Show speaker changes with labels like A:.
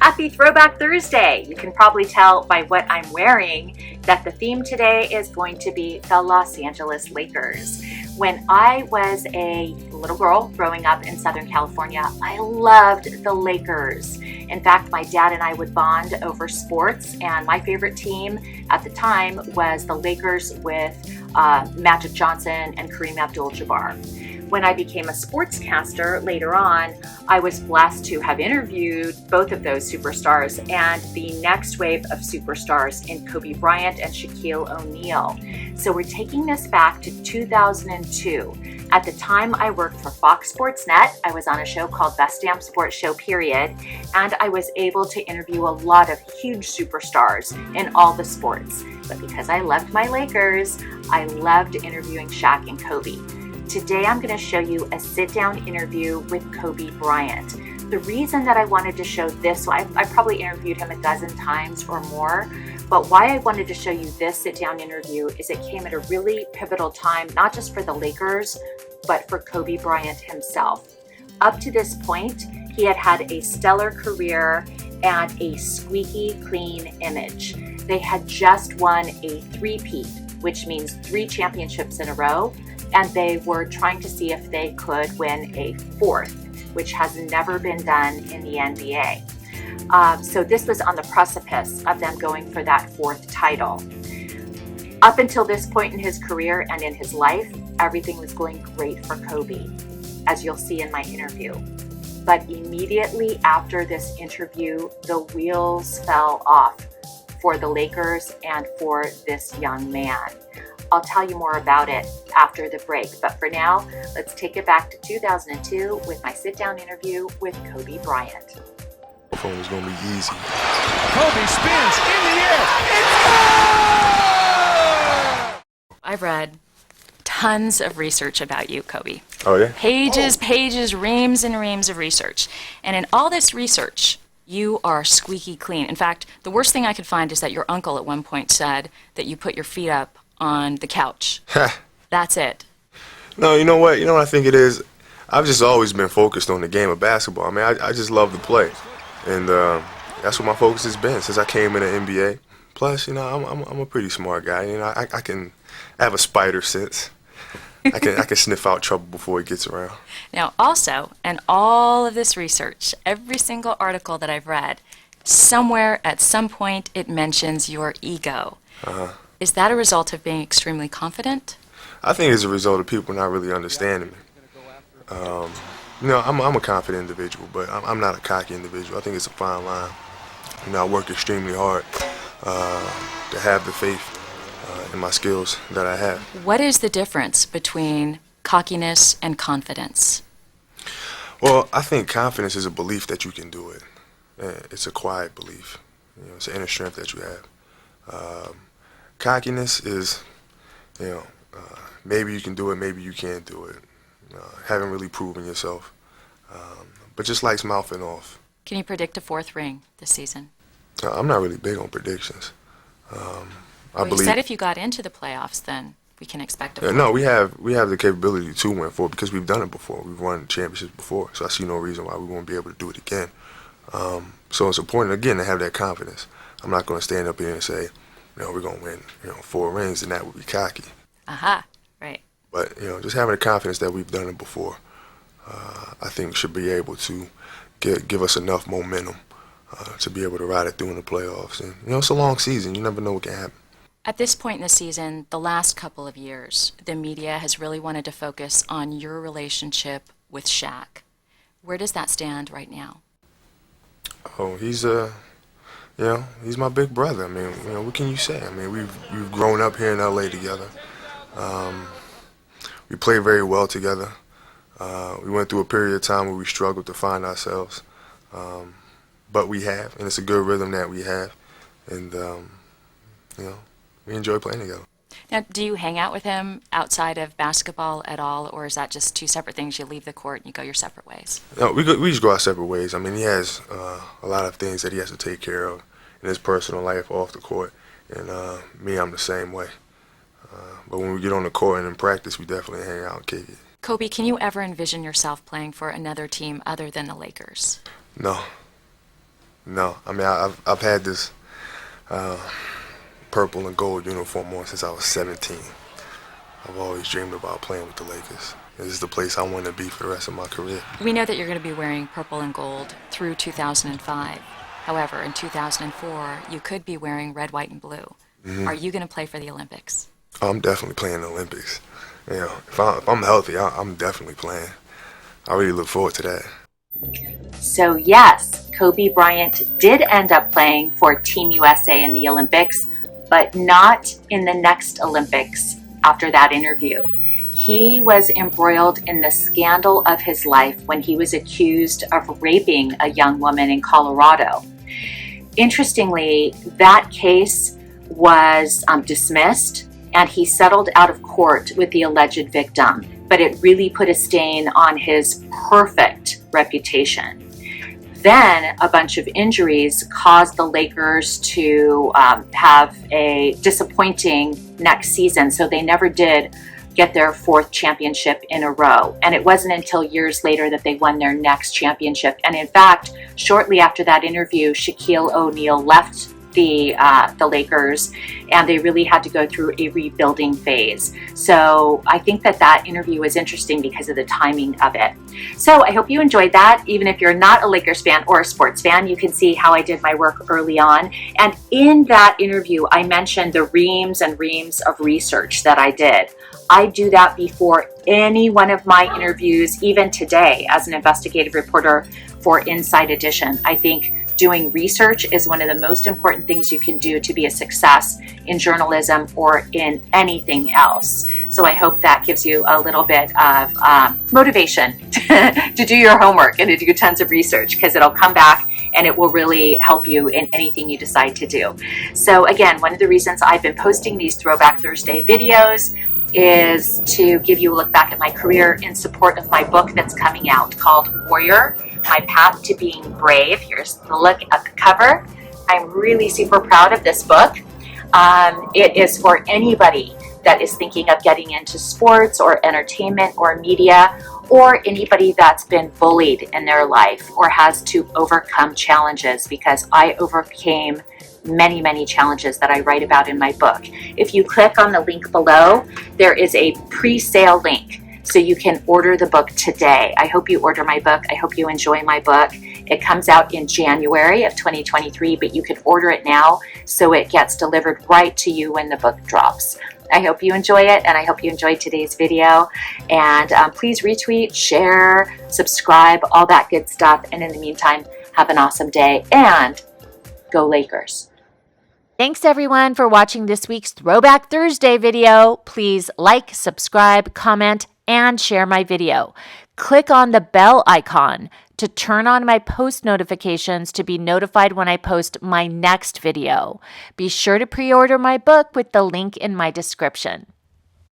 A: Happy Throwback Thursday! You can probably tell by what I'm wearing that the theme today is going to be the Los Angeles Lakers. When I was a little girl growing up in Southern California, I loved the Lakers. In fact, my dad and I would bond over sports, and my favorite team at the time was the Lakers with Magic Johnson and Kareem Abdul-Jabbar. When I became a sportscaster later on, I was blessed to have interviewed both of those superstars and the next wave of superstars in Kobe Bryant and Shaquille O'Neal. So we're taking this back to 2002. At the time, I worked for Fox Sports Net. I was on a show called Best Damn Sports Show, period. And I was able to interview a lot of huge superstars in all the sports. But because I loved my Lakers, I loved interviewing Shaq and Kobe. Today, I'm going to show you a sit-down interview with Kobe Bryant. The reason that I wanted to show this, I probably interviewed him a dozen times or more, but why I wanted to show you this sit-down interview is it came at a really pivotal time, not just for the Lakers, but for Kobe Bryant himself. Up to this point, he had had a stellar career and a squeaky clean image. They had just won a three-peat, which means 3 championships in a row, and they were trying to see if they could win a 4th, which has never been done in the NBA. So this was on the precipice of them going for that 4th title. Up until this point in his career and in his life, everything was going great for Kobe, as you'll see in my interview. But immediately after this interview, the wheels fell off for the Lakers and for this young man. I'll tell you more about it after the break, but for now, let's take it back to 2002 with my sit-down interview with Kobe Bryant.
B: The phone is going to be easy.
C: Kobe spins in the air. It's good!
D: I've read tons of research about you, Kobe.
B: Oh, yeah?
D: Pages, reams and reams of research. And in all this research, you are squeaky clean. In fact, the worst thing I could find is that your uncle at one point said that you put your feet up on the couch. That's it.
B: No, you know what? You know what I think it is? I've just always been focused on the game of basketball. I mean, I just love to play. And that's what my focus has been since I came in the NBA. Plus, you know, I'm a pretty smart guy. You know, I have a spider sense. I can sniff out trouble before it gets around.
D: Now, also, in all of this research, every single article that I've read, somewhere at some point it mentions your ego.
B: Uh-huh.
D: Is that a result of being extremely confident?
B: I think it's a result of people not really understanding me. You know, I'm a confident individual, but I'm not a cocky individual. I think it's a fine line. You know, I work extremely hard to have the faith in my skills that I have.
D: What is the difference between cockiness and confidence?
B: Well, I think confidence is a belief that you can do it. It's a quiet belief. You know, it's an inner strength that you have. Cockiness is, you know, maybe you can do it, maybe you can't do it. Haven't really proven yourself. But just likes mouthing off.
D: Can you predict a 4th ring this season?
B: I'm not really big on predictions. I believe.
D: You said if you got into the playoffs, then we can expect a 4th.
B: No, we have the capability to win 4 because we've done it before. We've won championships before, so I see no reason why we won't be able to do it again. So it's important, again, to have that confidence. I'm not going to stand up here and say, you know, we're going to win, 4 rings, and that would be cocky.
D: Aha, right.
B: But, just having the confidence that we've done it before, I think should be able to give us enough momentum to be able to ride it through in the playoffs. And, it's a long season. You never know what can happen.
D: At this point in the season, the last couple of years, the media has really wanted to focus on your relationship with Shaq. Where does that stand right now?
B: Oh, he's he's my big brother. I mean, what can you say? I mean, we've grown up here in LA together. We play very well together. We went through a period of time where we struggled to find ourselves, but we have, and it's a good rhythm that we have, and we enjoy playing together.
D: Now, do you hang out with him outside of basketball at all, or is that just 2 separate things? You leave the court and you go your separate ways?
B: No, we just go our separate ways. I mean, he has a lot of things that he has to take care of in his personal life off the court, and me, I'm the same way. But when we get on the court and in practice, we definitely hang out and kick it.
D: Kobe, can you ever envision yourself playing for another team other than the Lakers?
B: No. No, I mean I've had this purple and gold uniform on since I was 17. I've always dreamed about playing with the Lakers. This is the place I want to be for the rest of my career.
D: We know that you're going to be wearing purple and gold through 2005. However, in 2004, you could be wearing red, white, and blue. Are you going to play for the Olympics?
B: I'm definitely playing the Olympics. You know, if I'm healthy, I'm definitely playing. I really look forward to that.
A: So yes, Kobe Bryant did end up playing for Team USA in the Olympics, but not in the next Olympics after that interview. He was embroiled in the scandal of his life when he was accused of raping a young woman in Colorado. Interestingly, that case was dismissed, and he settled out of court with the alleged victim, but it really put a stain on his perfect reputation. Then a bunch of injuries caused the Lakers to have a disappointing next season, so they never did get their fourth championship in a row. And it wasn't until years later that they won their next championship. And in fact, shortly after that interview, Shaquille O'Neal left the Lakers, and they really had to go through a rebuilding phase. So I think that interview was interesting because of the timing of it. So I hope you enjoyed that. Even if you're not a Lakers fan or a sports fan, you can see how I did my work early on. And in that interview, I mentioned the reams and reams of research that I did. I do that before any one of my interviews, even today as an investigative reporter for Inside Edition. I think doing research is one of the most important things you can do to be a success in journalism or in anything else. So I hope that gives you a little bit of motivation to do your homework and to do tons of research, because it'll come back and it will really help you in anything you decide to do. So again, one of the reasons I've been posting these Throwback Thursday videos is to give you a look back at my career in support of my book that's coming out called Warrior, My Path to Being Brave. Here's the look at the cover. I'm really super proud of this book. It is for anybody that is thinking of getting into sports or entertainment or media, or anybody that's been bullied in their life or has to overcome challenges, because I overcame many challenges that I write about in my book. If you click on the link below, there is a pre-sale link, so you can order the book today. I hope you order my book. I hope you enjoy my book. It comes out in January of 2023, but you can order it now so it gets delivered right to you when the book drops. I hope you enjoy it, and I hope you enjoyed today's video. And please retweet, share, subscribe, all that good stuff. And in the meantime, have an awesome day, and go Lakers.
E: Thanks everyone for watching this week's Throwback Thursday video. Please like, subscribe, comment, and share my video. Click on the bell icon to turn on my post notifications to be notified when I post my next video. Be sure to pre-order my book with the link in my description.